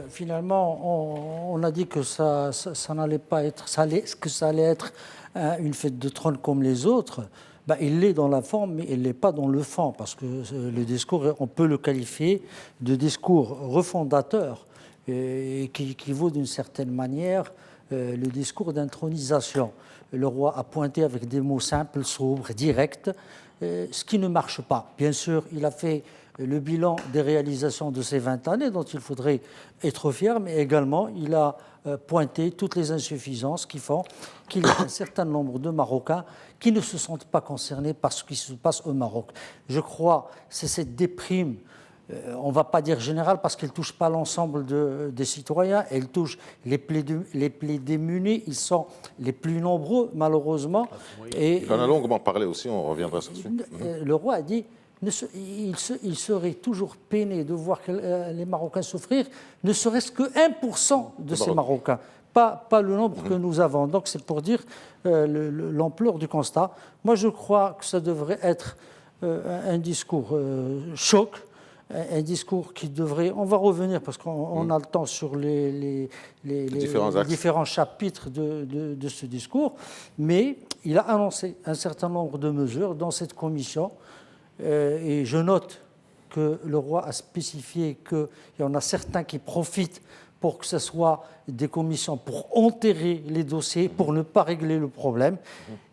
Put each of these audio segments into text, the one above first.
Finalement, on a dit que ça n'allait pas être, que ça allait être une fête de trône comme les autres. Ben, il l'est dans la forme, mais il ne l'est pas dans le fond, parce que le discours, on peut le qualifier de discours refondateur, et qui vaut d'une certaine manière le discours d'intronisation. Le roi a pointé avec des mots simples, sobres, directs, ce qui ne marche pas. Bien sûr, il a fait le bilan des réalisations de ces 20 années, dont il faudrait être fier, mais également il a pointé toutes les insuffisances qui font qu'il y a un certain nombre de Marocains qui ne se sentent pas concernés par ce qui se passe au Maroc. Je crois que c'est cette déprime, on ne va pas dire générale parce qu'elle ne touche pas l'ensemble des citoyens, elle touche les plus démunis, ils sont les plus nombreux malheureusement. Et on a longuement parlé aussi, on reviendra sur ce sujet. Le roi a dit il serait toujours peiné de voir les Marocains souffrir, ne serait-ce que 1% de ces Marocains, pas le nombre que nous avons. Donc c'est pour dire l'ampleur du constat. Moi je crois que ça devrait être un discours choc, un discours qui devrait... On va revenir parce qu'on a le temps sur les différents chapitres de ce discours, mais il a annoncé un certain nombre de mesures dans cette commission. Et je note que le roi a spécifié qu'il y en a certains qui profitent pour que ce soit des commissions pour enterrer les dossiers, pour ne pas régler le problème.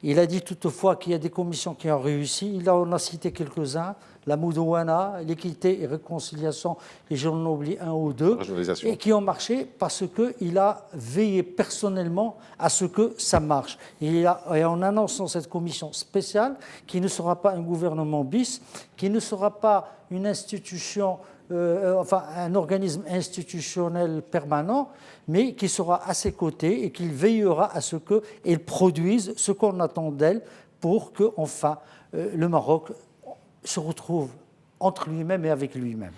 Il a dit toutefois qu'il y a des commissions qui ont réussi. Il en a cité quelques-uns, la Moudouana, l'équité et réconciliation, et j'en oublie un ou deux, et qui ont marché parce qu'il a veillé personnellement à ce que ça marche. Et en annonçant cette commission spéciale, qui ne sera pas un gouvernement bis, qui ne sera pas une institution, un organisme institutionnel permanent, mais qui sera à ses côtés et qui veillera à ce qu'elle produise ce qu'on attend d'elle pour que, enfin, le Maroc se retrouve entre lui-même et avec lui-même.